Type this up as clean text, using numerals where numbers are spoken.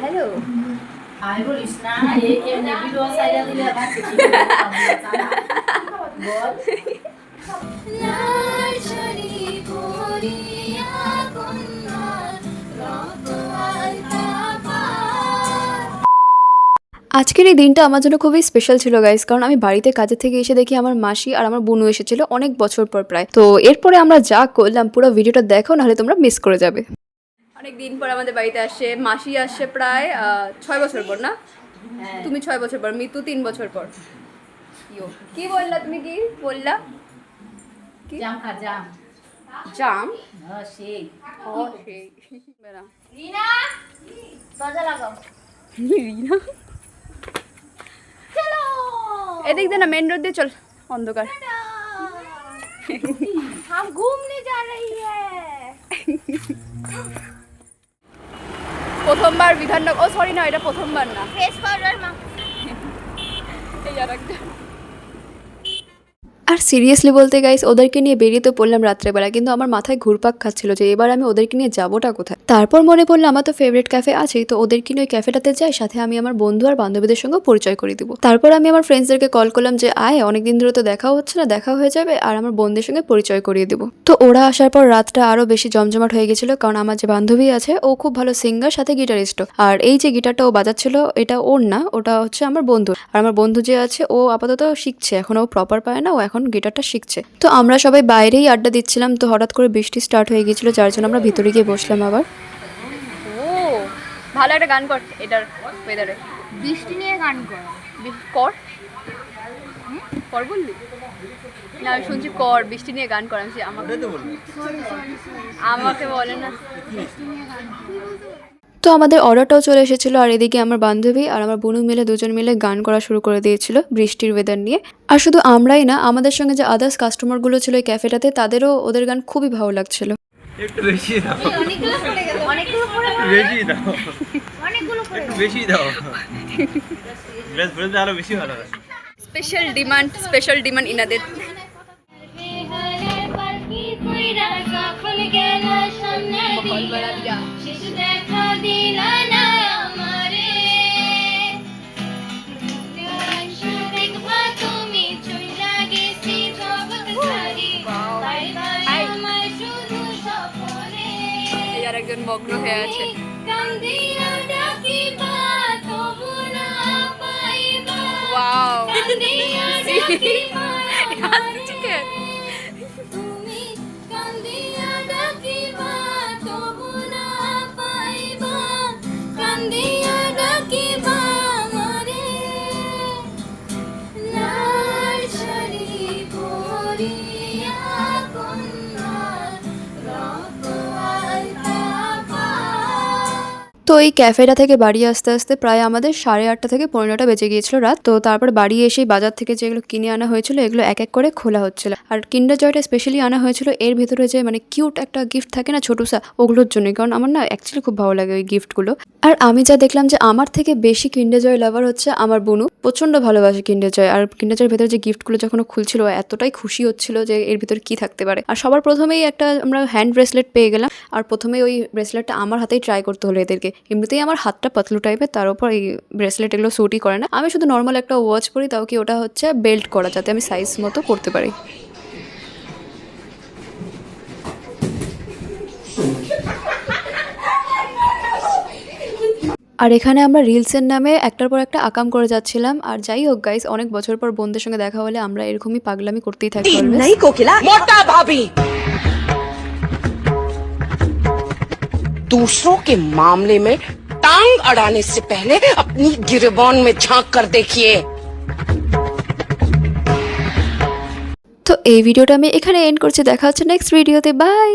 Hello আমি বলিস না এমনি ভিডিও সাইডে দিলে বল আজকের এই দিনটা আমার জন্য খুবই স্পেশাল ছিল গাইস, কারণ আমি বাড়িতে কাজের থেকে এসে দেখি আমার মাসি আর আমার বোনও এসেছিল অনেক বছর পর প্রায়। তো এরপরে আমরা যা করলাম পুরো ভিডিওটা দেখো, নাহলে তোমরা মিস করে যাবে। অনেক দিন পর আমাদের বাড়িতে আসে মাসি, আসছে প্রায় 6 বছর পর না? তুমি 6 বছর পর, মিতু 3 বছর পর। কি বললা তুমি, কি বললা? জাম খা জাম জাম? হ্যাঁ সেই বেরা রিনা দরজা লাগাও রিনা চলো এদিক দিয়ে না, মেন রোড দিয়ে চল, অন্ধকার। हम घूमने जा रही है প্রথমবার বিধাননগর, ও সরি না, এটা প্রথমবার না। फेस पाउडर मा এই আর একটা। আর সিরিয়াসলি বলতে গাইস, ওদেরকে নিয়ে বেরিয়ে তো পড়লাম রাত্রেবেলা, কিন্তু আমার মাথায় ঘুরপাক খাচ্ছিল যে এবার আমি ওদেরকে নিয়ে যাবোটা কোথায়। তারপর মনে পড়লো আমার তো ফেভারিট ক্যাফে আছেই, তো ওদেরকে নিয়ে ওই ক্যাফেটাতে যাই, সাথে আমি আমার বন্ধু আর বান্ধবীদের সঙ্গে পরিচয় করে দিব। তারপর আমি আমার ফ্রেন্ডসদেরকে কল করলাম যে আয়, অনেকদিন ধরে তো দেখা হচ্ছে না, দেখা হয়ে যাবে, আর আমার বোনদের সঙ্গে পরিচয় করিয়ে দিব। তো ওরা আসার পর রাতটা আরো বেশি জমজমাট হয়ে গেছিল, কারণ আমার যে বান্ধবী আছে ও খুব ভালো সিঙ্গার, সাথে গিটারিস্টও। আর এই যে গিটারটা ও বাজাচ্ছিল, এটা ওর না, ওটা হচ্ছে আমার বন্ধু। আর আমার বন্ধু যে আছে ও আপাতত শিখছে, এখন ও প্রপার পায় না, ও এখন গিটারটা শিখছে। তো আমরা সবাই বাইরেই আড্ডা দিচ্ছিলাম, তো হঠাৎ করে বৃষ্টি স্টার্ট হয়ে গিয়েছিল, যার জন্য আমরা ভিতরে গিয়ে বসলাম আবার। ও ভালো একটা গান কর এটার ওয়েদারে, বৃষ্টি নিয়ে গান কর কর কর বললি না, আমি শুনছি কর, বৃষ্টি নিয়ে গান কর। আমি আমাকে বলে না। তো আমাদের অর্ডারটাও চলে এসেছিলো, আর এদিকে আমার বান্ধবী আর আমার বোনু মিলে দুজন মিলে গান করা শুরু করে দিয়েছিল বৃষ্টির ওয়েদার নিয়ে। আর শুধু আমরাই না, আমাদের সঙ্গে যে আদার্স কাস্টমারগুলো ছিল এই ক্যাফেটাতে, তাদেরও ওদের গান খুবই ভালো লাগছিল। একটু বেশি দাও, অনেকগুলো পড়ে গেল, অনেকগুলো পড়ে গেল, বেশি দাও, অনেকগুলো পড়ে একটু বেশি দাও, বেশ বলতে আরো বেশি ভালো হয়। স্পেশাল ডিমান্ড ইনাদের। একজন মগ্ন হয়ে আছে। ওয়াও তো এই ক্যাফেটা থেকে বাড়ি আসতে আসতে প্রায় আমাদের 8:30 থেকে 9:30 বেজে গিয়েছিল রাত। তো তারপর বাড়ি এসে বাজার থেকে যেগুলো কিনে আনা হয়েছিল এগুলো এক এক করে খোলা হচ্ছিল। আর কিন্ডার জয়টা স্পেশালি আনা হয়েছিল এর ভেতরে যে মানে কিউট একটা গিফট থাকে না ছোটসা, ওগুলোর জন্য, কারণ আমার না অ্যাকচুয়ালি খুব ভালো লাগে ওই গিফটগুলো। আর আমি যা দেখলাম যে আমার থেকে বেশি কিন্ডার জয় লাভার হচ্ছে আমার বোনু, প্রচন্ড ভালোবাসে কিন্ডার জয়। আর কিন্ডার জয়ের ভেতরে যে গিফটগুলো যখন খুলছিল এতটাই খুশি হচ্ছিল যে এর ভিতরে কি থাকতে পারে। আর সবার প্রথমেই একটা আমরা হ্যান্ড ব্রেসলেট পেয়ে গেলাম, আর প্রথমেই ওই ব্রেসলেটটা আমার হাতেই ট্রাই করতে হলো এদেরকে। এমনিতেই আমার হাতটা পাতলু টাইপের, তার উপর এই ব্রেসলেট এগুলো স্যুটই করে না। আমি শুধু নর্মাল একটা ওয়াচ পরি, তাও কি ওটা হচ্ছে বেল্ট করা, যাতে আমি সাইজ মতো করতে পারি। আর এখানে আমরা রিলসের নামে একটার পর একটা আকাম করে যাচ্ছিলাম। আর যাই হোক গাইস, অনেক বছর পর বোনদের সঙ্গে দেখা হলে আমরা এরকমই পাগলামি করতেই থাকি। मोटा भाभी दूसरों के मामले में टांग अड़ाने से पहले अपनी गिरबान में झांक कर देखिए। তো এই ভিডিওটা আমি এখানে এন্ড করছি, দেখা হচ্ছে নেক্সট ভিডিওতে, বাই।